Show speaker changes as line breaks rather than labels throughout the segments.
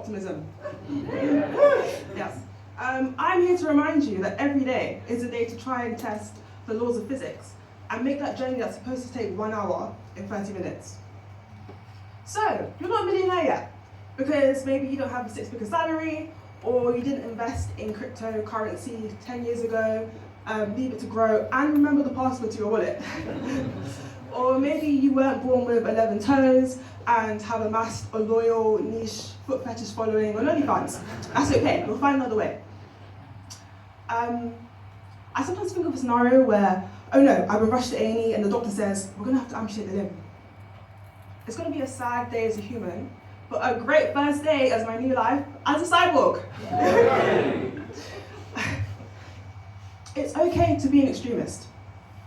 optimism. Yes. I'm here to remind you that every day is a day to try and test the laws of physics and make that journey that's supposed to take 1 hour in 30 minutes. So, you're not a millionaire yet, because maybe you don't have a 6-figure salary, or you didn't invest in cryptocurrency 10 years ago, leave it to grow, and remember the password to your wallet. Or maybe you weren't born with 11 toes and have amassed a loyal, niche foot fetish following on OnlyFans. That's okay, we'll find another way. I sometimes think of a scenario where, oh no, I've been rushed to A&E and the doctor says, we're gonna have to amputate the limb. It's gonna be a sad day as a human, but a great first day as my new life as a cyborg. It's okay to be an extremist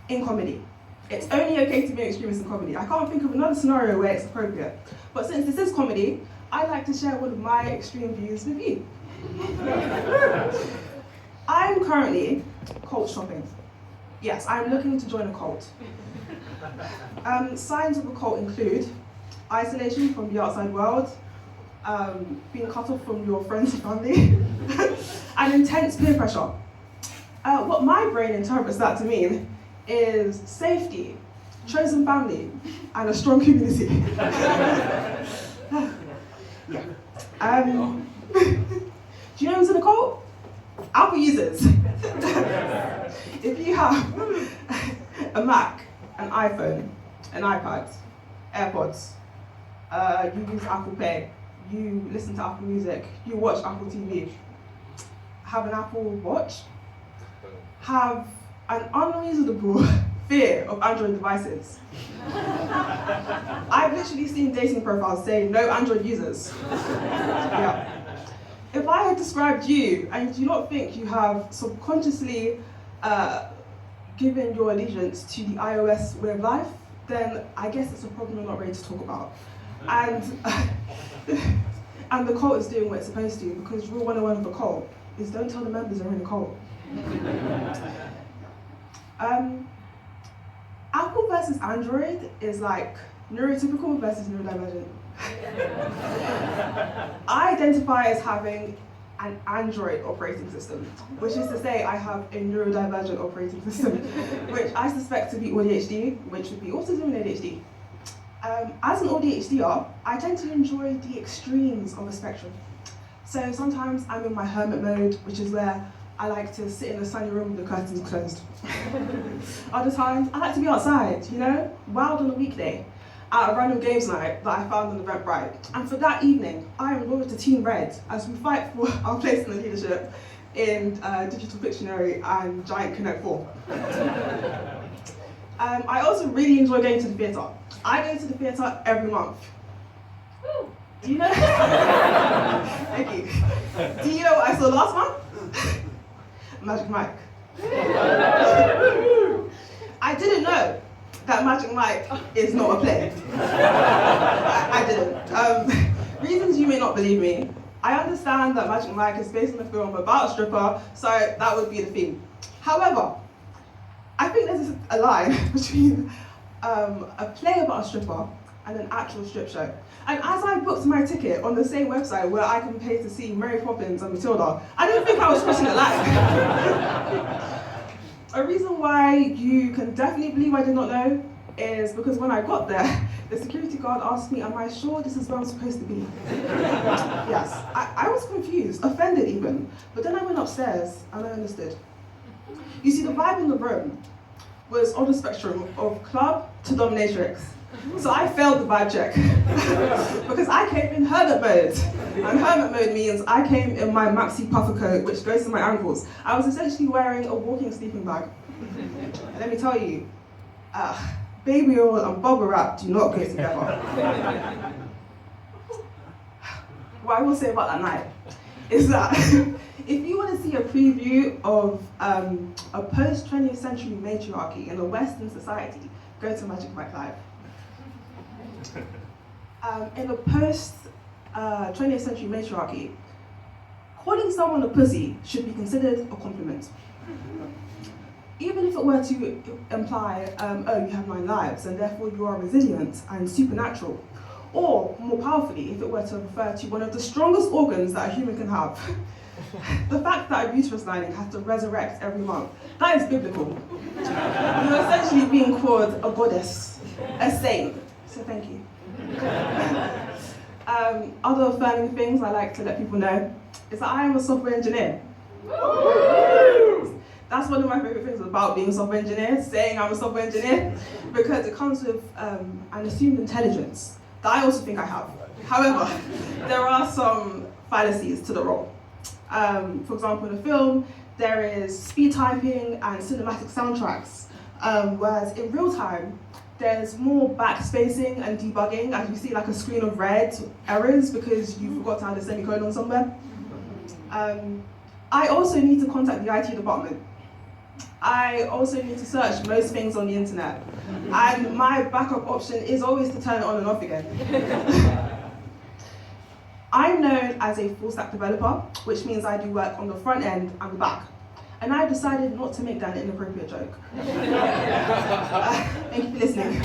in comedy. It's only okay to be an extremist in comedy. I can't think of another scenario where it's appropriate. But since this is comedy, I'd like to share one of my extreme views with you. I'm currently cult shopping. Yes, I'm looking to join a cult. Signs of a cult include isolation from the outside world, being cut off from your friends and family, and intense peer pressure. What my brain interprets that to mean is safety, chosen family, and a strong community. Yeah. Do you know who's in a cult? Apple users. If you have a Mac, an iPhone, an iPad, AirPods, you use Apple Pay, you listen to Apple Music, you watch Apple TV, have an Apple Watch, have an unreasonable fear of Android devices. I've literally seen dating profiles say no Android users. Yeah. If I had described you and you do not think you have subconsciously given your allegiance to the iOS way of life, then I guess it's a problem you're not ready to talk about. And the cult is doing what it's supposed to, because rule 101 of a cult is don't tell the members they're in a cult. Apple versus Android is like neurotypical versus neurodivergent. I identify as having an Android operating system, which is to say I have a neurodivergent operating system, which I suspect to be ADHD, which would be autism and ADHD. As an ADHDer, I tend to enjoy the extremes of a spectrum. So sometimes I'm in my hermit mode, which is where I like to sit in a sunny room with the curtains closed. Other times, I like to be outside, you know, wild on a weekday, at a random games night that I found on the Eventbrite. And for that evening, I am loyal to Team Red as we fight for our place in the leadership in Digital Dictionary and Giant Connect 4. I also really enjoy going to the theatre. I go to the theatre every month. Do you know? Thank you. Do you know what I saw last month? Magic Mike. I didn't know that Magic Mike is not a play. I didn't. Reasons you may not believe me. I understand that Magic Mike is based on a film about a stripper, so that would be the theme. However, I think there's a line between a play about a stripper and an actual strip show. And as I booked my ticket on the same website where I can pay to see Mary Poppins and Matilda, I didn't think I was crossing the line. A reason why you can definitely believe I did not know is because when I got there, the security guard asked me, am I sure this is where I'm supposed to be? Yes, I was confused, offended even, but then I went upstairs and I understood. You see, the vibe in the room was on the spectrum of club to dominatrix. So I failed the vibe check because I came in hermit mode. And hermit mode means I came in my maxi puffer coat, which goes to my ankles. I was essentially wearing a walking sleeping bag. And let me tell you, baby oil and bubble wrap do not go together. What I will say about that night is that if you want to see a preview of a post-20th century matriarchy in a Western society, go to Magic Mike Live. In a post-20th century matriarchy, calling someone a pussy should be considered a compliment. Even if it were to imply, oh, you have 9 lives, and therefore you are resilient and supernatural. Or, more powerfully, if it were to refer to one of the strongest organs that a human can have. The fact that a uterus lining has to resurrect every month, that is biblical. You're essentially being called a goddess, a saint. So thank you. Other affirming things I like to let people know is that I am a software engineer. That's one of my favorite things about being a software engineer, saying I'm a software engineer, because it comes with an assumed intelligence that I also think I have. However, there are some fallacies to the role. For example, in a film, there is speed typing and cinematic soundtracks, whereas in real time, there's more backspacing and debugging as you see like a screen of red errors because you forgot to add a semicolon somewhere. I also need to contact the IT department. I also need to search most things on the internet. And my backup option is always to turn it on and off again. I'm known as a full stack developer, which means I do work on the front end and the back. And I've decided not to make that an inappropriate joke. Thank you for listening.